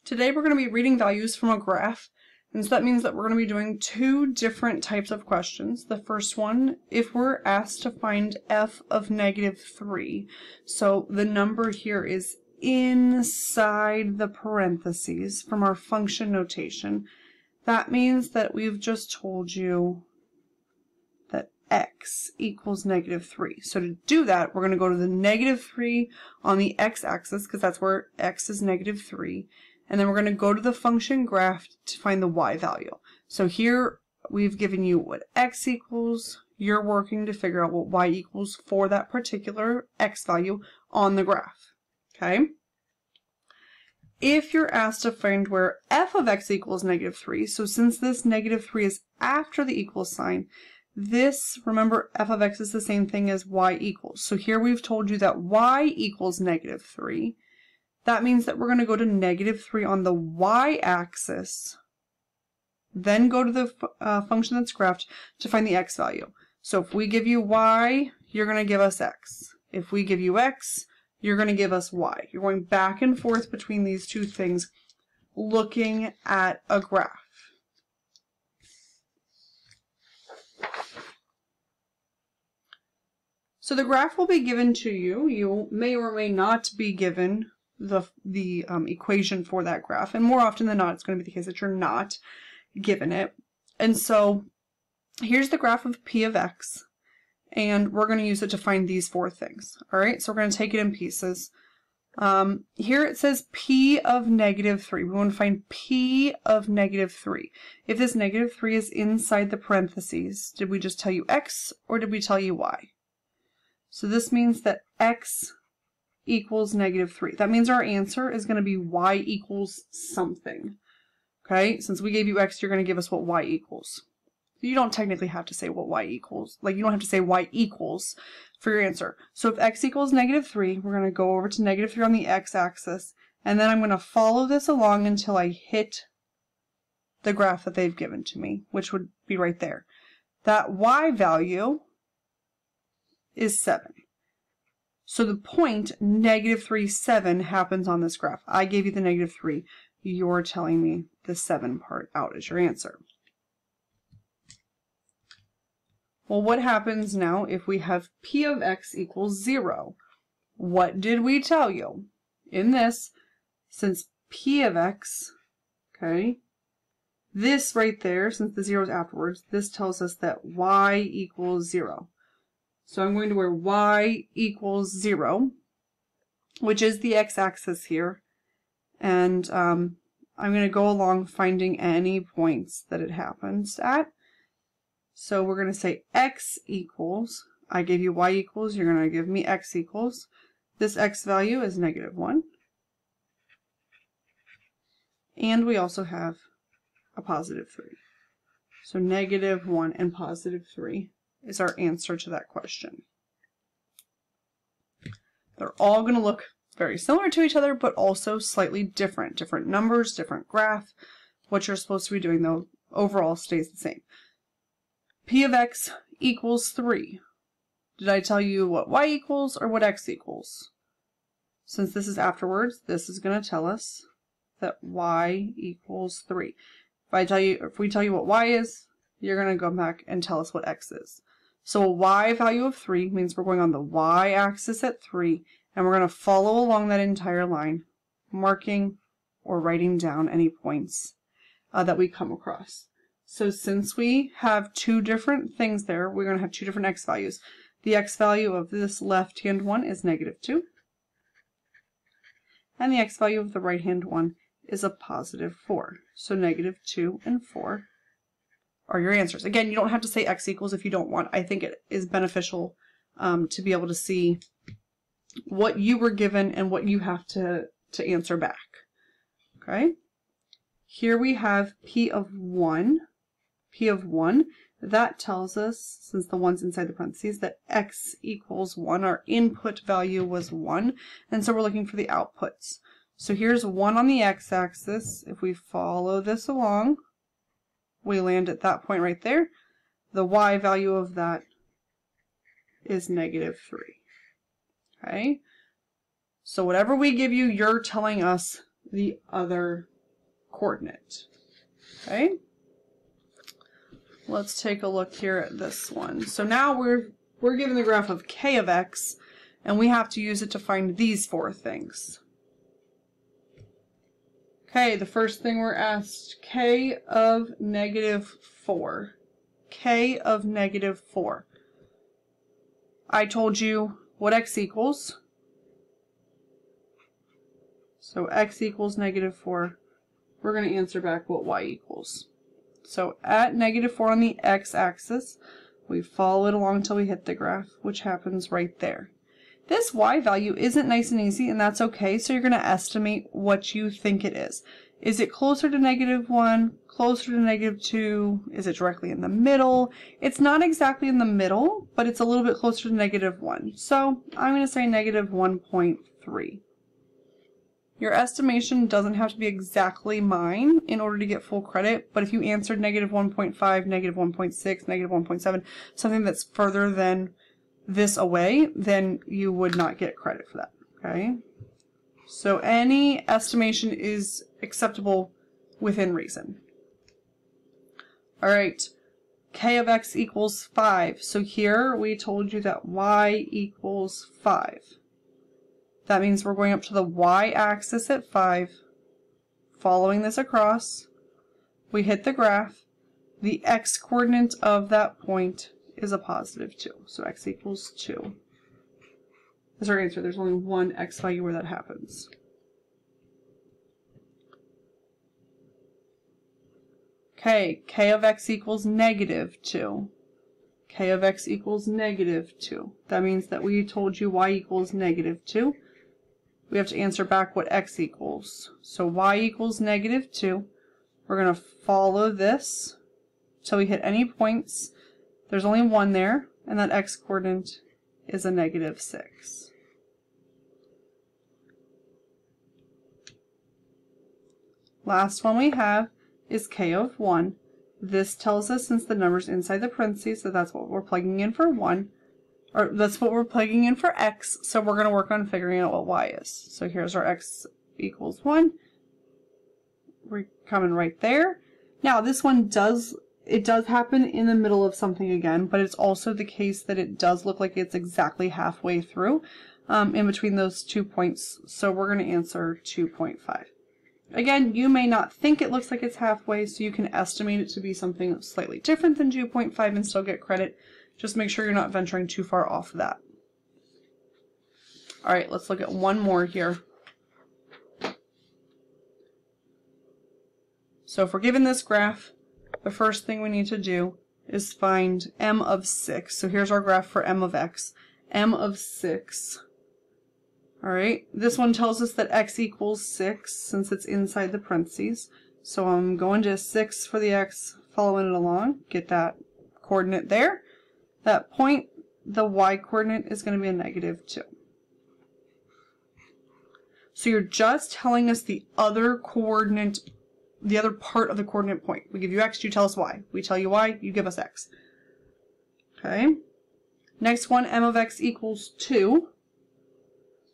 Today we're going to be reading values from a graph, and so that means that we're going to be doing two different types of questions. The first one, if we're asked to find f of -3, so the number here is inside the parentheses from our function notation, that means that we've just told you that x equals -3. So to do that, we're going to go to the -3 on the x-axis, because that's where x is -3. And then we're going to go to the function graph to find the y value. So here we've given you what x equals. You're working to figure out what y equals for that particular x value on the graph. Okay? If you're asked to find where f of x equals -3, so since this -3 is after the equal sign, this, remember, f of x is the same thing as y equals. So here we've told you that y equals -3. That means that we're going to go to -3 on the y-axis, then go to the function that's graphed to find the x value. So if we give you y, you're going to give us x. If we give you x, you're going to give us y. You're going back and forth between these two things, looking at a graph. So the graph will be given to you. You may or may not be given the equation for that graph, and more often than not it's going to be the case that you're not given it. And so here's the graph of p of x, and we're going to use it to find these four things. All right, so we're going to take it in pieces. Here it says p of -3. We want to find p of -3. If this -3 is inside the parentheses, did we just tell you x or did we tell you y? So this means that x equals -3. That means our answer is going to be y equals something. Okay, since we gave you x, you're going to give us what y equals. You don't technically have to say what y equals. Like, you don't have to say y equals for your answer. So if x equals -3, we're going to go over to -3 on the x-axis, and then I'm going to follow this along until I hit the graph that they've given to me, which would be right there. That y value is 7. So the point -3, 7 happens on this graph. I gave you the -3. You're telling me the 7 part out is your answer. Well, what happens now if we have p of x equals 0? What did we tell you? In this, since p of x, okay, this right there, since the 0 is afterwards, this tells us that y equals 0. So I'm going to where y equals 0, which is the x-axis here, and I'm going to go along finding any points that it happens at. So we're going to say x equals, I gave you y equals, you're going to give me x equals. This x value is -1. And we also have a +3. So -1 and +3 is our answer to that question. They're all going to look very similar to each other, but also slightly different. Different numbers, different graph. What you're supposed to be doing, though, overall stays the same. P of x equals 3. Did I tell you what y equals or what x equals? Since this is afterwards, this is going to tell us that y equals 3. If we tell you what y is, you're going to go back and tell us what x is. So a y value of 3 means we're going on the y-axis at 3, and we're going to follow along that entire line, marking or writing down any points that we come across. So since we have two different things there, we're going to have two different x values. The x value of this left-hand one is -2, and the x value of the right-hand one is a +4. So -2 and 4 are your answers. Again, you don't have to say x equals if you don't want. I think it is beneficial to be able to see what you were given and what you have to answer back. Okay? Here we have p of 1. P of 1, that tells us, since the 1's inside the parentheses, that x equals 1. Our input value was 1, and so we're looking for the outputs. So here's 1 on the x-axis. If we follow this along, we land at that point right there. The y value of that is -3. Okay? So whatever we give you, you're telling us the other coordinate. Okay? Let's take a look here at this one. So now we're given the graph of k of x, and we have to use it to find these four things. Okay, the first thing we're asked, k of -4. K of -4. I told you what x equals. So x equals -4. We're going to answer back what y equals. So at -4 on the x-axis, we follow it along until we hit the graph, which happens right there. This y value isn't nice and easy, and that's okay, so you're going to estimate what you think it is. Is it closer to -1, closer to -2? Is it directly in the middle? It's not exactly in the middle, but it's a little bit closer to -1. So I'm going to say -1.3. Your estimation doesn't have to be exactly mine in order to get full credit, but if you answered -1.5, -1.6, -1.7, something that's further than this away, then you would not get credit for that, okay? So any estimation is acceptable within reason. All right, k of x equals 5. So here we told you that y equals 5. That means we're going up to the y-axis at 5, following this across. We hit the graph. The x-coordinate of that point is a +2, so x equals 2. That's our answer. There's only one x value where that happens. Okay, k of x equals -2. K of x equals -2. That means that we told you y equals -2. We have to answer back what x equals. So y equals -2. We're going to follow this till we hit any points. There's only one there, and that x-coordinate is a -6. Last one we have is k of 1. This tells us, since the number's inside the parentheses, so that's what we're plugging in for 1. Or that's what we're plugging in for x, so we're going to work on figuring out what y is. So here's our x equals 1. We're coming right there. Now this one does happen in the middle of something again, but it's also the case that it does look like it's exactly halfway through in between those 2 points, so we're going to answer 2.5. Again, you may not think it looks like it's halfway, so you can estimate it to be something slightly different than 2.5 and still get credit. Just make sure you're not venturing too far off of that. All right, let's look at one more here. So if we're given this graph, the first thing we need to do is find m of 6. So here's our graph for m of x. M of 6. All right, this one tells us that x equals 6 since it's inside the parentheses. So I'm going to 6 for the x, following it along, get that coordinate there. That point, the y-coordinate is going to be a -2. So you're just telling us the other coordinate, the other part of the coordinate point. We give you x, you tell us y. We tell you y, you give us x. Okay. Next one, m of x equals 2.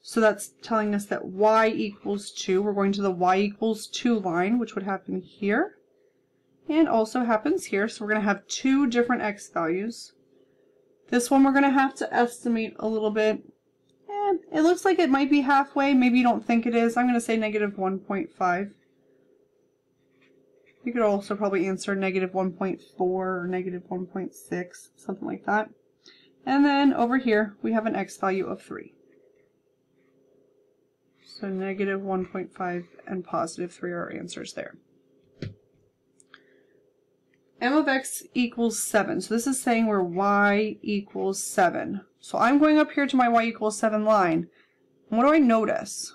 So that's telling us that y equals 2. We're going to the y equals 2 line, which would happen here. And also happens here. So we're going to have two different x values. This one we're going to have to estimate a little bit. It looks like it might be halfway. Maybe you don't think it is. I'm going to say -1.5. You could also probably answer -1.4 or -1.6, something like that. And then over here we have an x value of 3. So -1.5 and +3 are our answers there. M of x equals 7. So this is saying where y equals 7. So I'm going up here to my y equals 7 line. And what do I notice?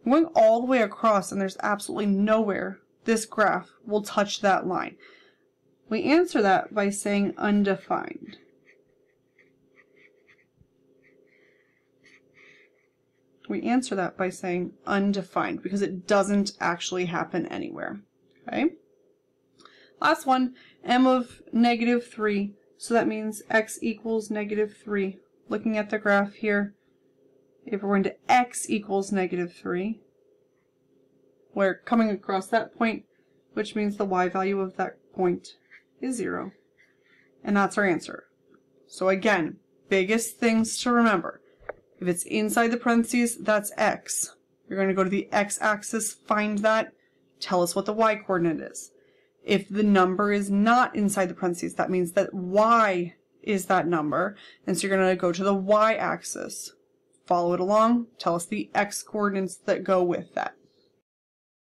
I'm going all the way across and there's absolutely nowhere this graph will touch that line. We answer that by saying undefined. We answer that by saying undefined because it doesn't actually happen anywhere. Okay? Last one, m of -3. So that means x equals -3. Looking at the graph here, if we're going to x equals -3, we're coming across that point, which means the y value of that point is 0. And that's our answer. So again, biggest things to remember. If it's inside the parentheses, that's x. You're going to go to the x-axis, find that, tell us what the y-coordinate is. If the number is not inside the parentheses, that means that y is that number. And so you're going to go to the y-axis, follow it along, tell us the x-coordinates that go with that.